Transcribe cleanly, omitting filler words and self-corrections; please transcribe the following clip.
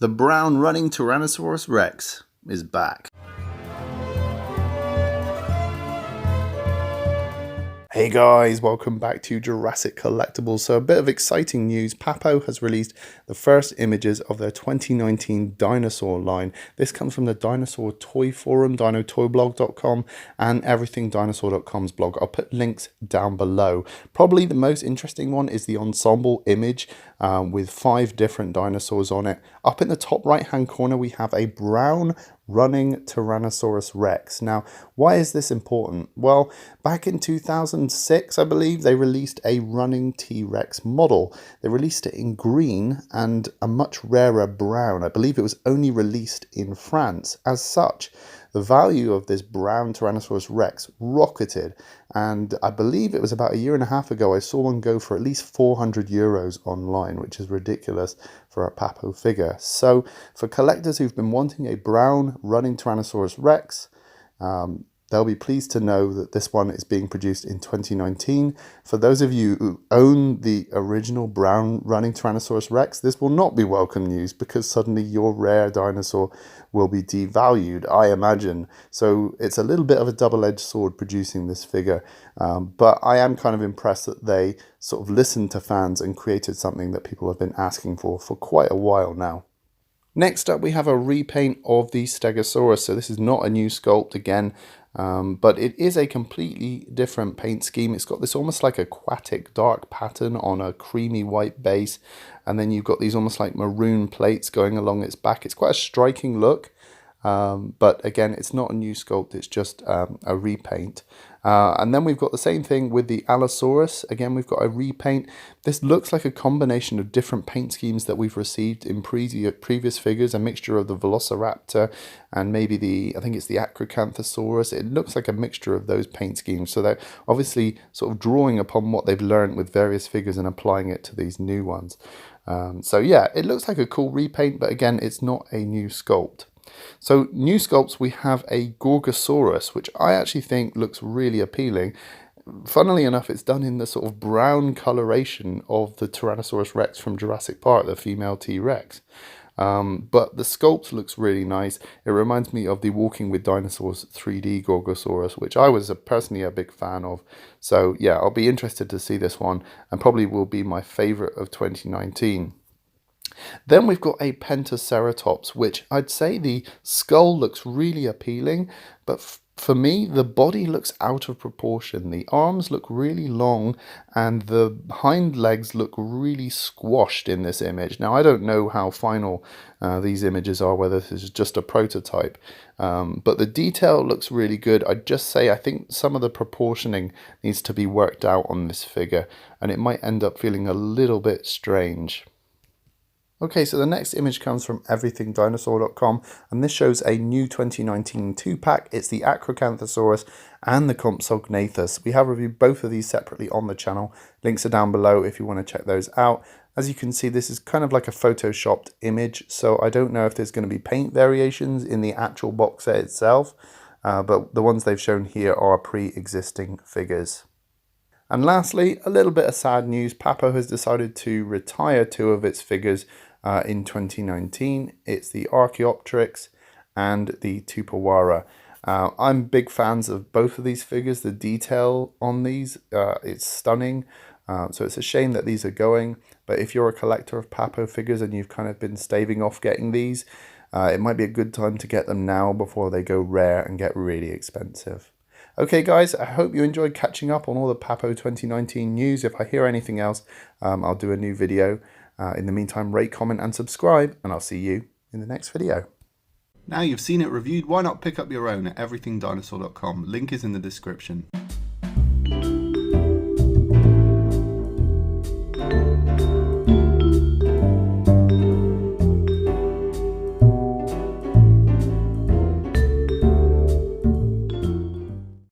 The brown running Tyrannosaurus Rex is back. Hey guys, welcome back to Jurassic Collectibles. So a bit of exciting news. Papo has released the first images of their 2019 dinosaur line. This comes from the Dinosaur Toy Forum, dinotoyblog.com, and everythingdinosaur.com's blog. I'll put links down below. Probably the most interesting one is the ensemble image with 5 different dinosaurs on it. Up in the top right hand corner we have a brown running Tyrannosaurus Rex. Now, why is this important? Well, back in 2006, I believe, they released a running T.rex model. They released it in green and a much rarer brown. I believe it was only released in France. As such, the value of this brown Tyrannosaurus Rex rocketed, and I believe it was about a year and a half ago I saw one go for at least 400 euros online, which is ridiculous for a Papo figure. So for collectors who've been wanting a brown running Tyrannosaurus Rex, they'll be pleased to know that this one is being produced in 2019. For those of you who own the original brown running Tyrannosaurus Rex, this will not be welcome news because suddenly your rare dinosaur will be devalued, I imagine. So it's a little bit of a double-edged sword producing this figure. But I am kind of impressed that they sort of listened to fans and created something that people have been asking for quite a while now. Next up, we have a repaint of the Stegosaurus. So this is not a new sculpt again, but it is a completely different paint scheme. It's got this almost like aquatic dark pattern on a creamy white base, and then you've got these almost like maroon plates going along its back. It's quite a striking look, but again, it's not a new sculpt, it's just a repaint. And then we've got the same thing with the Allosaurus. Again, we've got a repaint. This looks like a combination of different paint schemes that we've received in previous figures, a mixture of the Velociraptor and maybe I think it's the Acrocanthosaurus. It looks like a mixture of those paint schemes. So they're obviously sort of drawing upon what they've learned with various figures and applying it to these new ones. So yeah, it looks like a cool repaint, but again, it's not a new sculpt. So new sculpts, we have a Gorgosaurus, which I actually think looks really appealing. Funnily enough, it's done in the sort of brown coloration of the Tyrannosaurus Rex from Jurassic Park, the female T.rex. But the sculpt looks really nice. It reminds me of the Walking with Dinosaurs 3D Gorgosaurus, which I was personally a big fan of. So yeah, I'll be interested to see this one, and probably will be my favorite of 2019. Then we've got a Pentaceratops, which I'd say the skull looks really appealing, but for me, the body looks out of proportion. The arms look really long and the hind legs look really squashed in this image. Now, I don't know how final these images are, whether this is just a prototype, but the detail looks really good. I'd just say I think some of the proportioning needs to be worked out on this figure, and it might end up feeling a little bit strange. Okay, so the next image comes from everythingdinosaur.com, and this shows a new 2019 2-pack. It's the Acrocanthosaurus and the Compsognathus. We have reviewed both of these separately on the channel. Links are down below if you want to check those out. As you can see, this is kind of like a photoshopped image, so I don't know if there's going to be paint variations in the actual box set itself, but the ones they've shown here are pre-existing figures. And lastly, a little bit of sad news. Papo has decided to retire 2 of its figures in 2019. It's the Archaeopteryx and the Tupawara. I'm big fans of both of these figures. The detail on these, it's stunning. So it's a shame that these are going. But if you're a collector of Papo figures and you've kind of been staving off getting these, it might be a good time to get them now before they go rare and get really expensive. Okay guys, I hope you enjoyed catching up on all the Papo 2019 news. If I hear anything else, I'll do a new video. In the meantime, rate, comment and subscribe, and I'll see you in the next video. Now you've seen it reviewed, why not pick up your own at everythingdinosaur.com. Link is in the description.